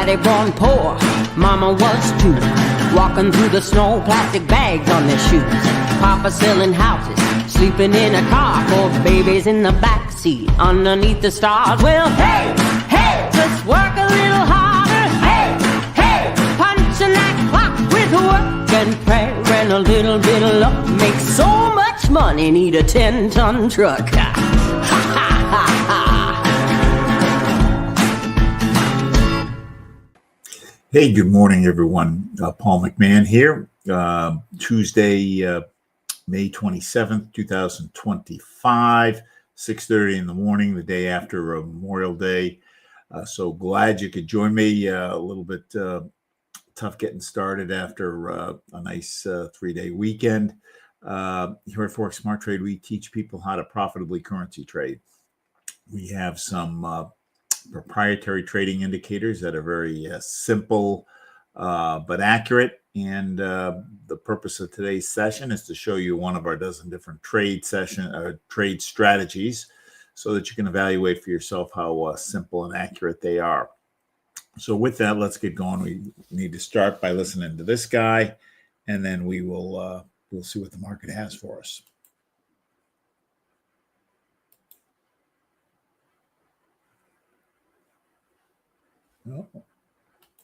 Daddy born poor, Mama was too. Walking through the snow, plastic bags on their shoes. Papa selling houses, sleeping in a car. 4 babies in the back seat, underneath the stars. Well, hey, hey, just work a little harder. Hey, hey, punching that clock with work and prayer and a little bit of luck. Make so much money, need a 10-ton truck. Ha, ha, ha, ha. Hey, good morning, everyone. Paul McMann here. Tuesday, May 27th, 2025, 6:30 in the morning, the day after Memorial Day. So glad you could join me. A little bit tough getting started after a nice 3-day weekend. Here at Forex Smart Trade, we teach people how to profitably currency trade. We have some proprietary trading indicators that are very simple but accurate. And the purpose of today's session is to show you one of our dozen different trade strategies so that you can evaluate for yourself how simple and accurate they are. So with that, let's get going. We need to start by listening to this guy, and then we'll see what the market has for us. Oh.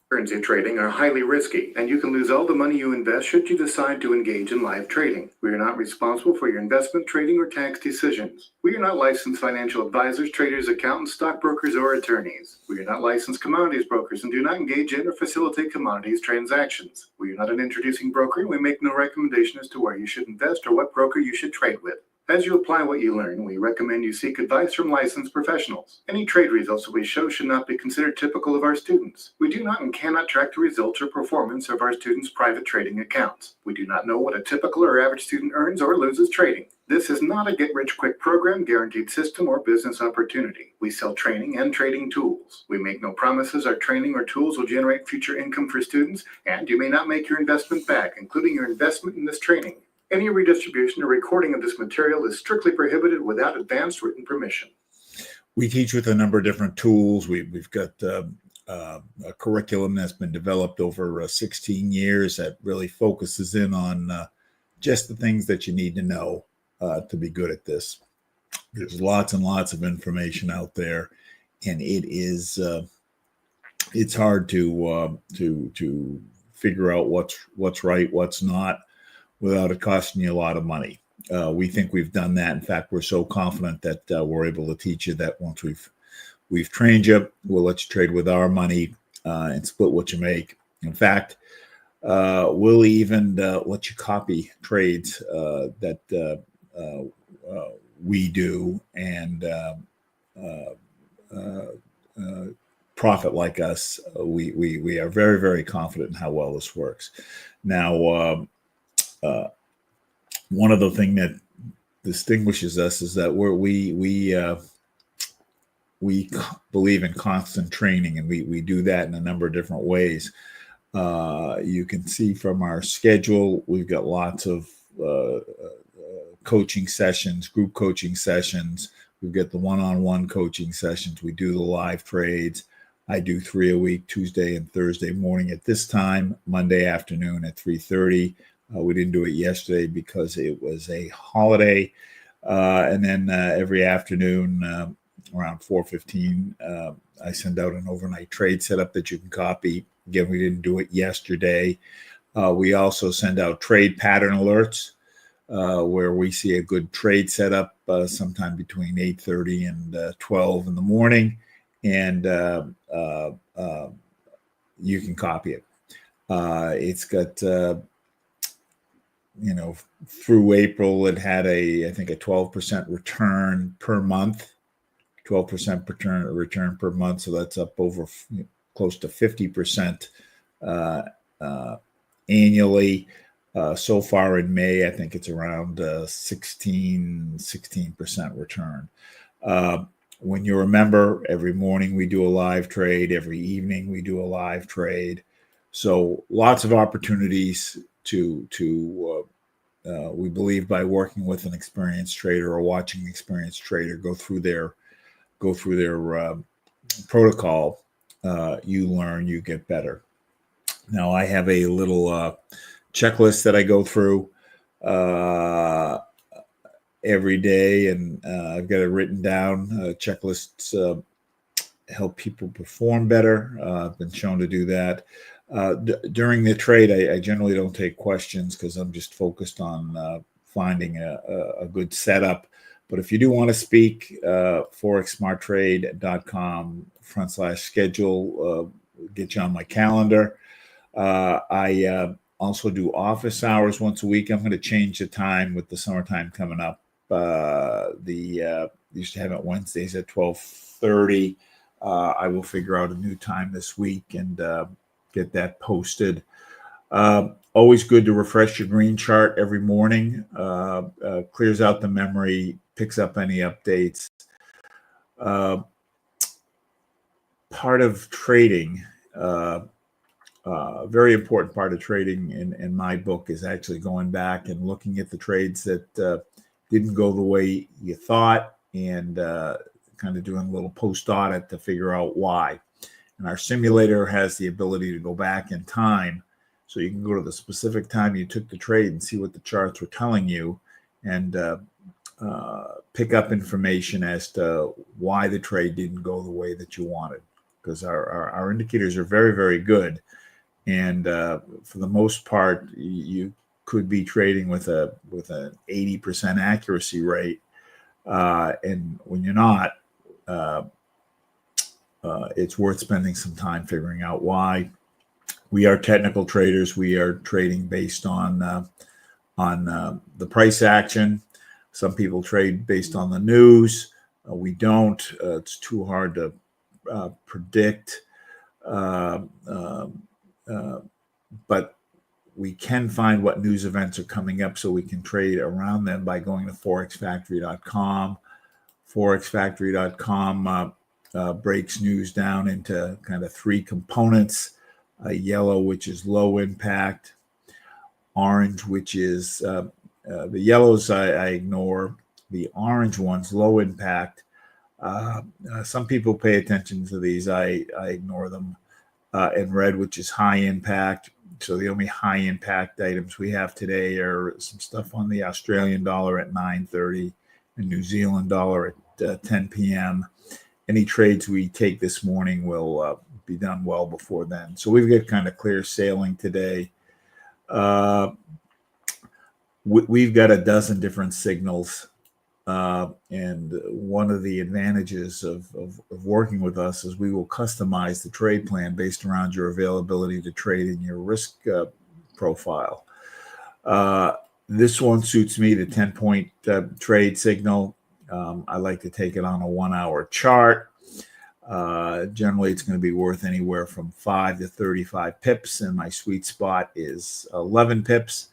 Currency trading are highly risky, and you can lose all the money you invest should you decide to engage in live trading. We are not responsible for your investment, trading, or tax decisions. We are not licensed financial advisors, traders, accountants, stockbrokers, or attorneys. We are not licensed commodities brokers and do not engage in or facilitate commodities transactions. We are not an introducing broker, and we make no recommendation as to where you should invest or what broker you should trade with. As you apply what you learn, we recommend you seek advice from licensed professionals. Any trade results that we show should not be considered typical of our students. We do not and cannot track the results or performance of our students' private trading accounts. We do not know what a typical or average student earns or loses trading. This is not a get-rich-quick program, guaranteed system, or business opportunity. We sell training and trading tools. We make no promises our training or tools will generate future income for students, and you may not make your investment back, including your investment in this training. Any redistribution or recording of this material is strictly prohibited without advance written permission. We teach with a number of different tools. We've got a curriculum that's been developed over 16 years that really focuses in on just the things that you need to know to be good at this. There's lots and lots of information out there, and it's hard to figure out what's right, what's not, without it costing you a lot of money. We think we've done that. In fact, we're so confident that we're able to teach you that once we've trained you, we'll let you trade with our money and split what you make. In fact, we'll even let you copy trades that we do and profit like us. We are very, very confident in how well this works. Now, one of the things that distinguishes us is that we believe in constant training, and we do that in a number of different ways. You can see from our schedule, we've got lots of coaching sessions, group coaching sessions. We've got the one-on-one coaching sessions. We do the live trades. I do 3 a week, Tuesday and Thursday morning at this time, Monday afternoon at 3:30. We didn't do it yesterday because it was a holiday. And then every afternoon around 4:15, I send out an overnight trade setup that you can copy. Again, we didn't do it yesterday. We also send out trade pattern alerts where we see a good trade setup sometime between 8:30 and 12 in the morning. And you can copy it. It's got... through April, it had I think a 12% return per month, 12% return per month. So that's up over close to 50% annually. So far in May, I think it's around 16% return. When you're a member, every morning we do a live trade. Every evening we do a live trade. So lots of opportunities we believe by working with an experienced trader or watching an experienced trader go through their protocol, you learn, you get better. Now, I have a little checklist that I go through every day, and I've got it written down. Checklists help people perform better. I've been shown to do that. During the trade, I generally don't take questions because I'm just focused on finding a good setup. But if you do want to speak, forexsmarttrade.com/schedule, get you on my calendar. I also do office hours once a week. I'm going to change the time with the summertime coming up. Used to have it Wednesdays at 12:30. I will figure out a new time this week and get that posted. Always good to refresh your green chart every morning. Clears out the memory, picks up any updates. Part of trading, very important part of trading in my book, is actually going back and looking at the trades that didn't go the way you thought, and kind of doing a little post audit to figure out why. And our simulator has the ability to go back in time, so you can go to the specific time you took the trade and see what the charts were telling you, and pick up information as to why the trade didn't go the way that you wanted. Because our indicators are very, very good, and for the most part, you could be trading with an 80% accuracy rate, and when you're not, it's worth spending some time figuring out why. We are technical traders. We are trading based on the price action. Some people trade based on the news. We don't. It's too hard to predict. But we can find what news events are coming up, so we can trade around them by going to forexfactory.com. Forexfactory.com breaks news down into kind of three components: yellow, which is low impact; orange, which is the yellows I ignore; the orange ones, low impact. Some people pay attention to these. I ignore them. And red, which is high impact. So the only high impact items we have today are some stuff on the Australian dollar at 9:30 and New Zealand dollar at 10 p.m. Any trades we take this morning will be done well before then. So we've got kind of clear sailing today. We've got a dozen different signals. And one of the advantages of working with us is we will customize the trade plan based around your availability to trade and your risk profile. This one suits me, the 10-point trade signal. I like to take it on a 1-hour chart. Generally, it's going to be worth anywhere from 5 to 35 pips, and my sweet spot is 11 pips.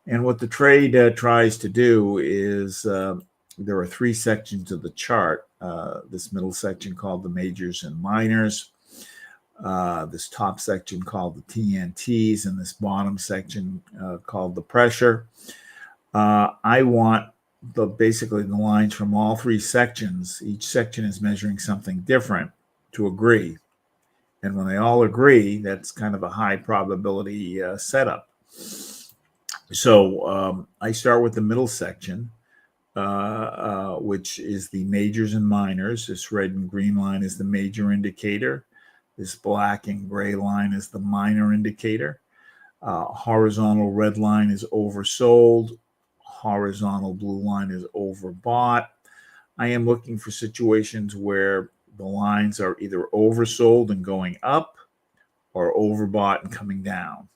And what the trade tries to do is there are three sections of the chart. This middle section called the majors and minors, this top section called the TNTs, and this bottom section called the pressure. I want basically the lines from all three sections. Each section is measuring something different to agree. And when they all agree, that's kind of a high probability setup. So I start with the middle section, which is the majors and minors. This red and green line is the major indicator. This black and gray line is the minor indicator. Horizontal red line is oversold. Horizontal blue line is overbought. I am looking for situations where the lines are either oversold and going up or overbought and coming down.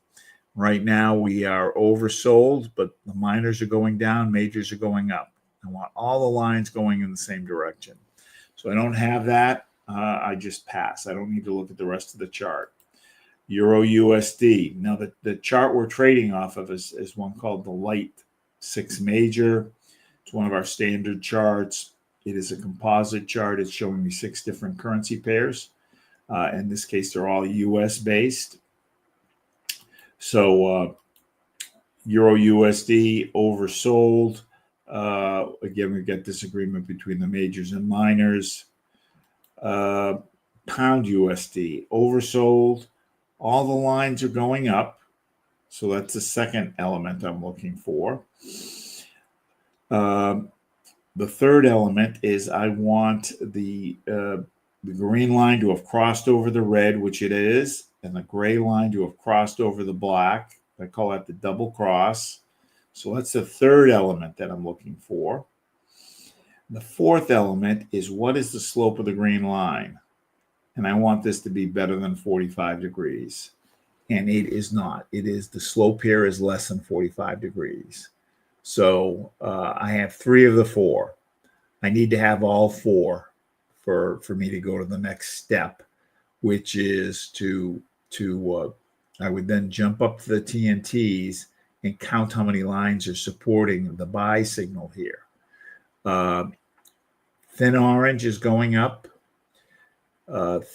Right now we are oversold, but the minors are going down, majors are going up. I want all the lines going in the same direction. So I don't have that. I just pass. I don't need to look at the rest of the chart. Euro USD. Now the chart we're trading off of is one called the Light 6 Major. It's one of our standard charts. It is a composite chart. It's showing me 6 different currency pairs. In this case, they're all US based. So Euro USD oversold. Again, we get disagreement between the majors and minors. Pound USD, oversold. All the lines are going up. So that's the second element I'm looking for. The third element is I want the green line to have crossed over the red, which it is, and the gray line to have crossed over the black. I call that the double cross. So that's the third element that I'm looking for. The fourth element is what is the slope of the green line? And I want this to be better than 45 degrees. And it is not. It is, the slope here is less than 45 degrees. So I have 3 of the 4. I need to have all 4 for me to go to the next step, which is to I would then jump up to the TNTs and count how many lines are supporting the buy signal here. Thin orange is going up.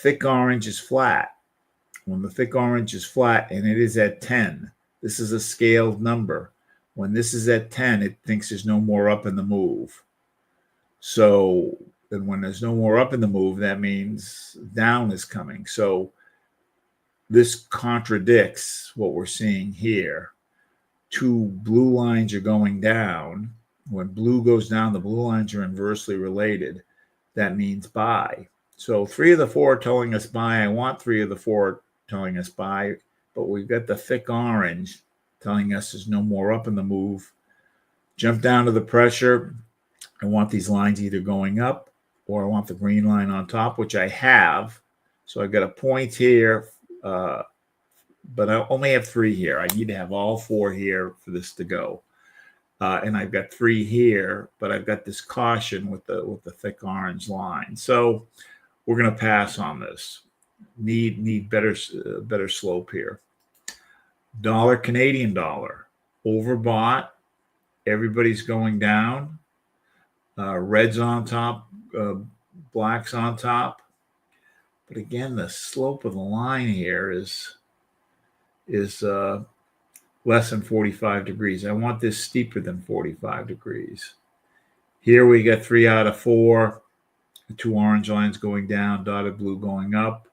Thick orange is flat. When the thick orange is flat and it is at 10, this is a scaled number. When this is at 10, it thinks there's no more up in the move. So, and when there's no more up in the move, that means down is coming. So this contradicts what we're seeing here. 2 blue lines are going down. When blue goes down, the blue lines are inversely related. That means buy. So 3 of the 4 are telling us buy. I want 3 of the 4 telling us buy, but we've got the thick orange telling us there's no more up in the move. Jump down to the pressure. I want these lines either going up or I want the green line on top, which I have. So I've got a point here, but I only have 3 here. I need to have all 4 here for this to go. And I've got 3 here, but I've got this caution with the thick orange line. So we're going to pass on this. Need better slope here. Dollar Canadian dollar, overbought. Everybody's going down. Red's on top, black's on top. But again, the slope of the line here is less than 45 degrees. I want this steeper than 45 degrees. Here we get 3 out of 4. The 2 orange lines going down, dotted blue going up.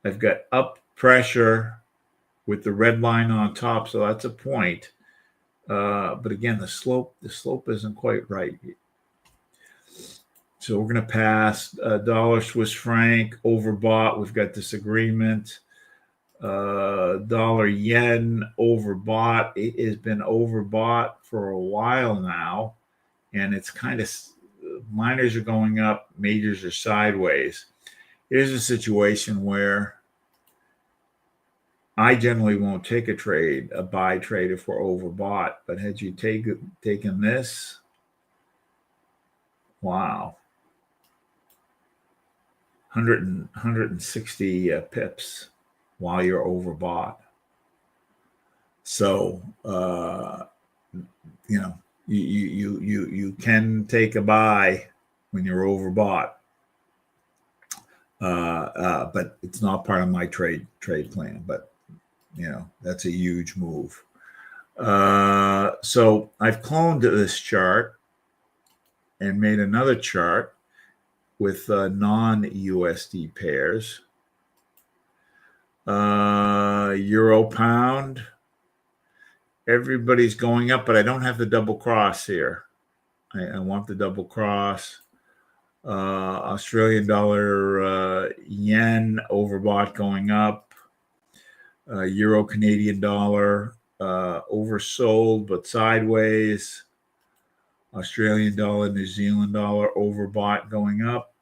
I've got up pressure with the red line on top, so that's a point. But again, the slope isn't quite right. So we're going to pass. Dollar Swiss franc overbought. We've got disagreement. Dollar yen overbought. It has been overbought for a while now, and it's kind of, minors are going up, majors are sideways. Here's a situation where I generally won't take a buy trade if we're overbought, but had you taken this, wow, 160 pips while you're overbought. So you can take a buy when you're overbought, but it's not part of my trade plan. But that's a huge move. So I've cloned this chart and made another chart with non-USD pairs. Euro pound. Everybody's going up, but I don't have the double cross here. I want the double cross. Australian dollar, yen overbought going up. Euro Canadian dollar oversold but sideways. Australian dollar, New Zealand dollar overbought going up.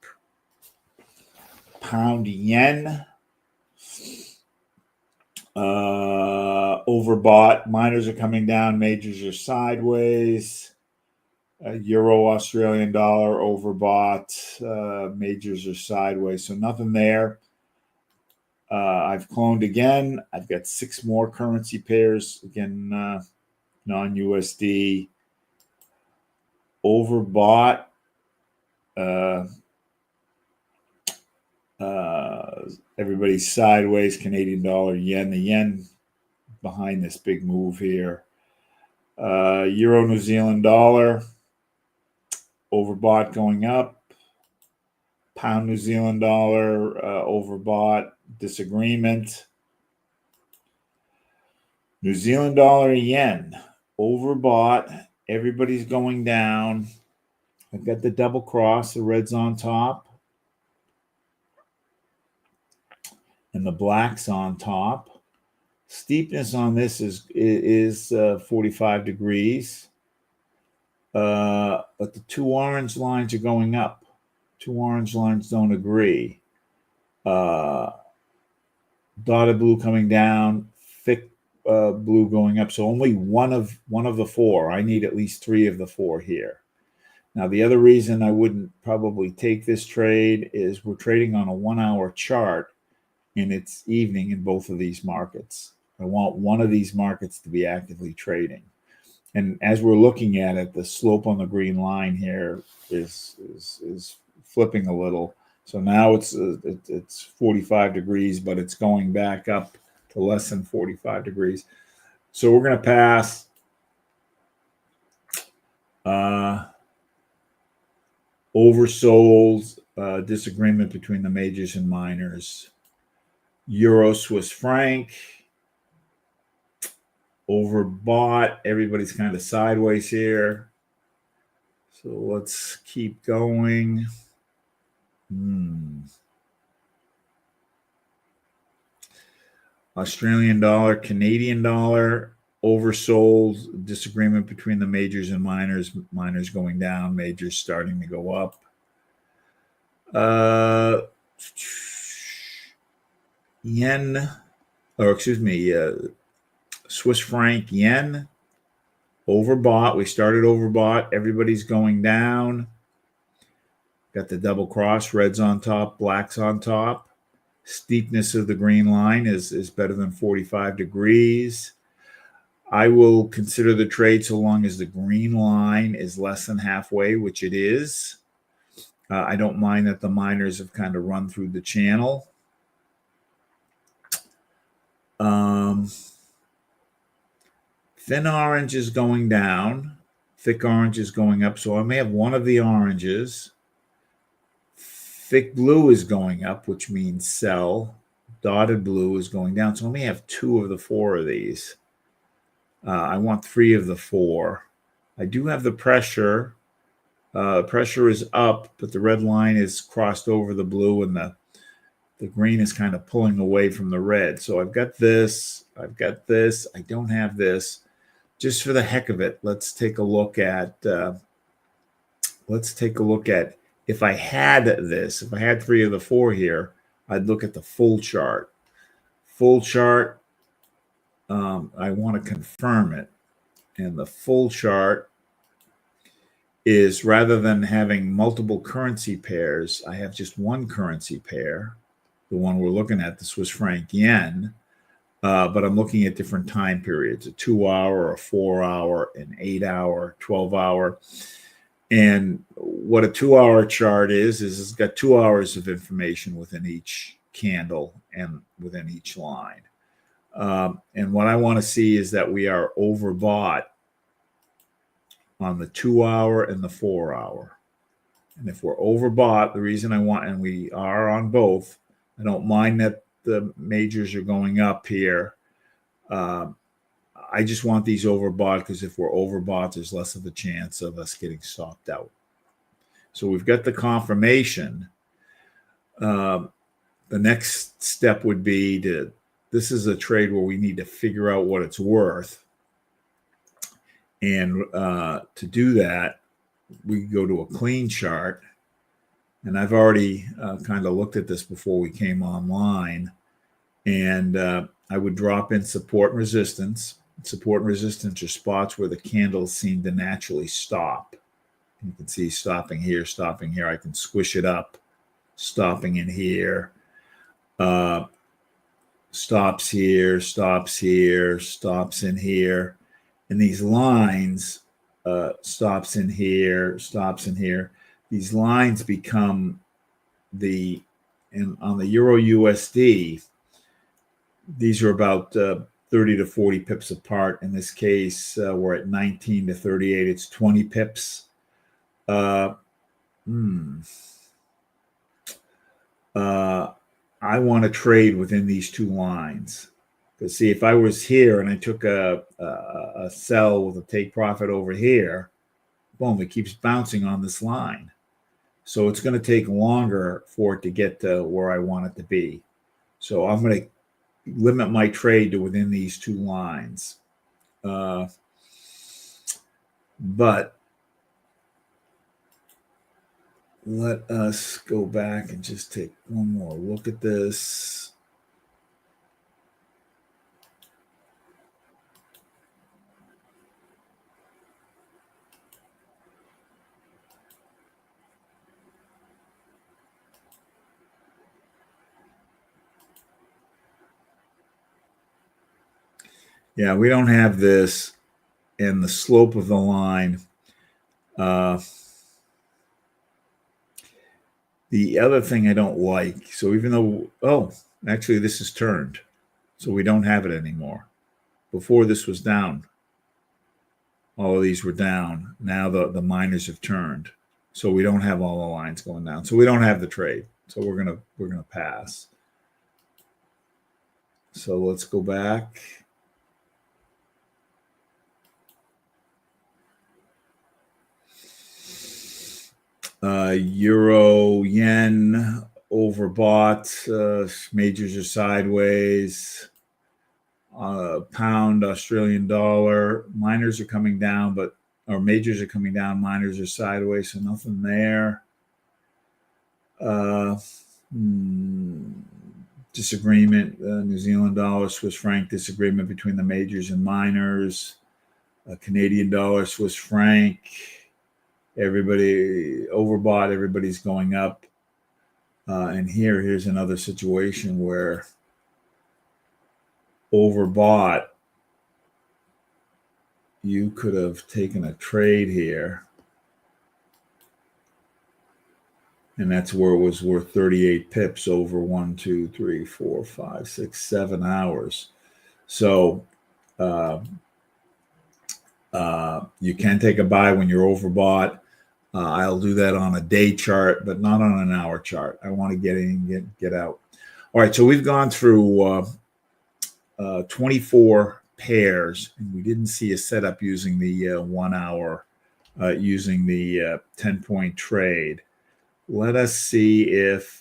Pound yen overbought. Minors are coming down, majors are sideways. Euro Australian dollar overbought, majors are sideways. So nothing there. I've cloned again. I've got 6 more currency pairs. Again, non-USD. Overbought. Everybody's sideways. Canadian dollar, yen. The yen behind this big move here. Euro New Zealand dollar. Overbought going up. Pound New Zealand dollar, overbought, disagreement. New Zealand dollar yen, overbought. Everybody's going down. I've got the double cross, the red's on top, and the black's on top. Steepness on this is 45 degrees. But the two orange lines are going up. Two orange lines don't agree. Dotted blue coming down, thick blue going up. So only one of the four. I need at least three of the four here. Now, the other reason I wouldn't probably take this trade is we're trading on a 1 hour chart and it's evening in both of these markets. I want one of these markets to be actively trading. And as we're looking at it, the slope on the green line here is flipping a little. So now it's 45 degrees, but it's going back up to less than 45 degrees. So we're going to pass oversold, disagreement between the majors and minors. Euro Swiss franc, overbought. Everybody's kind of sideways here. So let's keep going. Australian dollar, Canadian dollar, oversold, disagreement between the majors and minors. Minors going down, majors starting to go up. Yen, or excuse me, Swiss franc, yen, overbought. We started overbought. Everybody's going down. Got the double cross, red's on top, black's on top. Steepness of the green line is better than 45 degrees. I will consider the trade so long as the green line is less than halfway, which it is. I don't mind that the miners have kind of run through the channel. Thin orange is going down. Thick orange is going up. So I may have one of the oranges. Thick blue is going up, which means sell. Dotted blue is going down. So I may have two of the four of these. I want three of the four. I do have the pressure. Pressure is up, but the red line is crossed over the blue, and the green is kind of pulling away from the red. So I've got this. I've got this. I don't have this. Just for the heck of it, let's take a look at. If I had this. If I had three of the four here, I'd look at the full chart. Full chart. I want to confirm it, and the full chart is, rather than having multiple currency pairs, I have just one currency pair, the one we're looking at, the Swiss franc yen, but I'm looking at different time periods, a 2 hour, a 4 hour, an 8 hour, 12 hour. And what a 2 hour chart is it's got 2 hours of information within each candle and within each line. And what I want to see is that we are overbought on the 2 hour and the 4 hour. And if we're overbought, the reason I want, and we are on both, I don't mind that the majors are going up here. I just want these overbought because if we're overbought, there's less of a chance of us getting stopped out. So we've got the confirmation. The next step would be this is a trade where we need to figure out what it's worth. And to do that, we go to a clean chart. And I've already kind of looked at this before we came online. And I would drop in support and resistance. Support and resistance are spots where the candles seem to naturally stop. You can see stopping here, stopping here. I can squish it up, stopping in here. Stops here, stops here, stops in here. And these lines, stops in here, stops in here. These lines become on the Euro USD, these are about 30 to 40 pips apart. In this case, we're at 19 to 38. It's 20 pips. I want to trade within these two lines. Because see, if I was here and I took a sell with a take profit over here, boom, it keeps bouncing on this line. So it's going to take longer for it to get to where I want it to be. So I'm going to limit my trade to within these two lines. But let us go back and just take one more look at this. Yeah, we don't have this, and the slope of the line. The other thing I don't like, so even though, actually this is turned, so we don't have it anymore. Before this was down. All of these were down. Now the miners have turned. So we don't have all the lines going down. So we don't have the trade. So we're gonna pass. So let's go back. Euro, yen, overbought. Majors are sideways. Pound, Australian dollar. Miners are coming down, or majors are coming down. Miners are sideways, so nothing there. Disagreement. New Zealand dollar, Swiss franc disagreement between the majors and miners. Canadian dollar, Swiss franc. Everybody overbought, everybody's going up. And here's another situation where overbought, you could have taken a trade here. And that's where it was worth 38 pips over 1, 2, 3, 4, 5, 6, 7 hours. So you can take a buy when you're overbought. I'll do that on a day chart, but not on an hour chart. I want to get in and get out. All right, so we've gone through 24 pairs, and we didn't see a setup using the 1 hour, using the 10-point trade. Let us see if,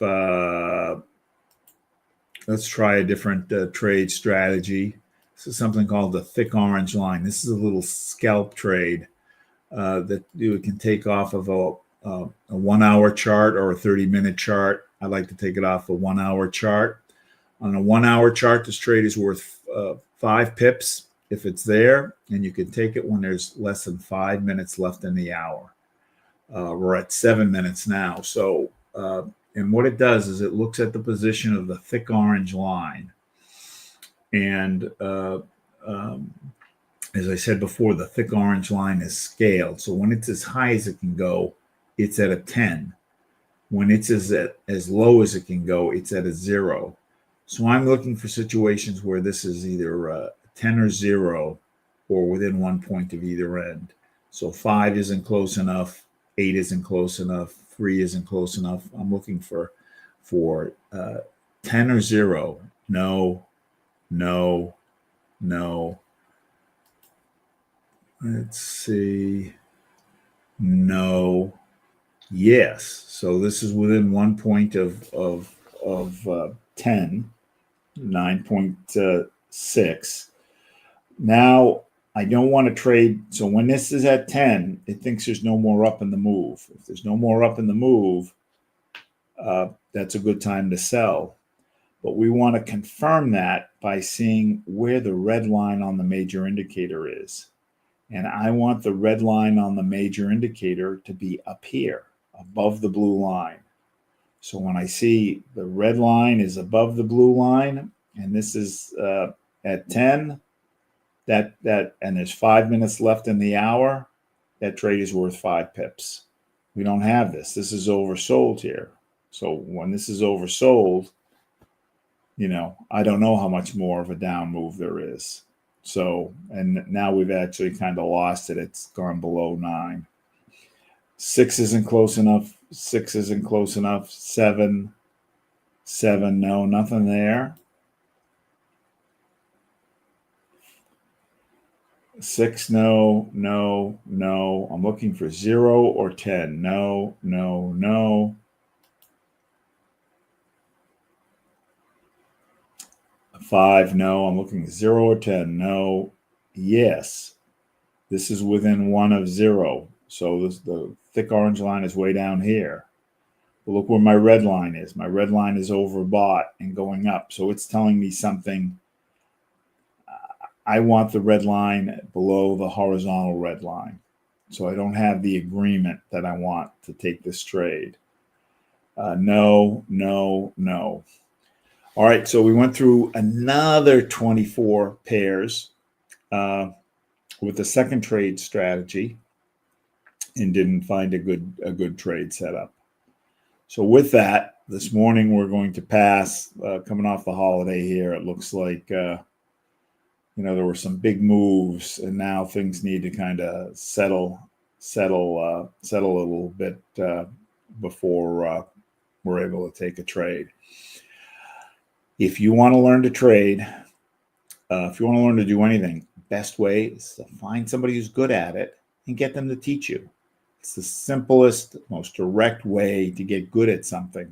let's try a different trade strategy. This is something called the thick orange line. This is a little scalp trade that you can take off of a 1 hour chart or a 30-minute chart. I like to take it off a 1 hour chart. On a 1 hour chart, this trade is worth 5 pips if it's there, and you can take it when there's less than 5 minutes left in the hour. We're at 7 minutes now. So, and what it does is it looks at the position of the thick orange line. And as I said before, the thick orange line is scaled. So when it's as high as it can go, it's at a 10. When it's as low as it can go, it's at a 0. So I'm looking for situations where this is either 10 or 0 or within 1 point of either end. So 5 isn't close enough, 8 isn't close enough, 3 isn't close enough. I'm looking for 10 or 0. No, no, no. Let's see. No. Yes. So this is within 1 point of 10, 9.6. Now I don't want to trade. So when this is at 10, it thinks there's no more up in the move. If there's no more up in the move, that's a good time to sell. But we want to confirm that by seeing where the red line on the major indicator is. And I want the red line on the major indicator to be up here, above the blue line. So when I see the red line is above the blue line, and this is at 10, and there's 5 minutes left in the hour, that trade is worth 5 pips. We don't have this. This is oversold here. So when this is oversold, I don't know how much more of a down move there is. So, and now we've actually kind of lost it. It's gone below 9. 6 isn't close enough. 6 isn't close enough. 7, 7, no, nothing there. 6, no, no, no. I'm looking for 0 or 10. No, no, no. 5, no. I'm looking 0 or 10. No, yes. This is within 1 of 0. So the thick orange line is way down here. But look where my red line is. My red line is overbought and going up. So it's telling me something. I want the red line below the horizontal red line. So I don't have the agreement that I want to take this trade. No, no, no. All right, so we went through another 24 pairs with the second trade strategy and didn't find a good trade setup. So with that, this morning we're going to pass. Coming off the holiday here, it looks like there were some big moves, and now things need to kind of settle a little bit before we're able to take a trade. If you want to learn to trade, if you want to learn to do anything, best way is to find somebody who's good at it and get them to teach you. It's the simplest, most direct way to get good at something.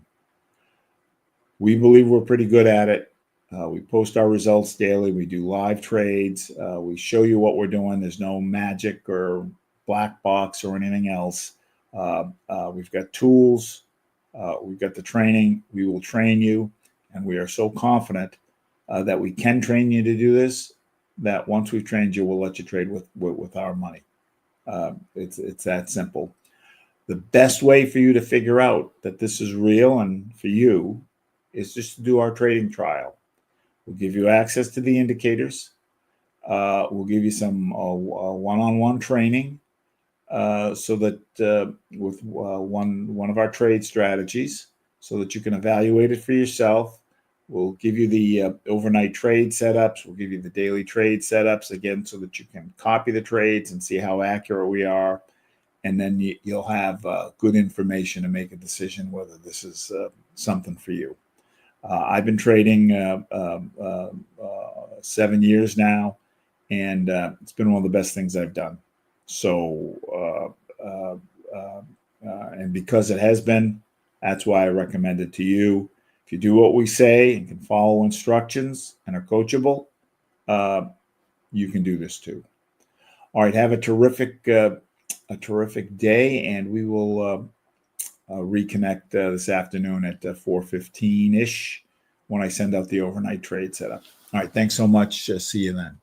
We believe we're pretty good at it. We post our results daily. We do live trades. We show you what we're doing. There's no magic or black box or anything else. We've got tools. We've got the training. We will train you. And we are so confident that we can train you to do this, that once we've trained you, we'll let you trade with our money. It's that simple. The best way for you to figure out that this is real and for you is just to do our trading trial. We'll give you access to the indicators. We'll give you some one-on-one training so that with one of our trade strategies, so that you can evaluate it for yourself. We'll give you the overnight trade setups. We'll give you the daily trade setups, again, so that you can copy the trades and see how accurate we are. And then you'll have good information to make a decision whether this is something for you. I've been trading 7 years now, and it's been one of the best things I've done. So, and because it has been, that's why I recommend it to you. If you do what we say and can follow instructions and are coachable, you can do this too. All right, have a terrific day, and we will reconnect this afternoon at 4:15-ish when I send out the overnight trade setup. All right, thanks so much. See you then.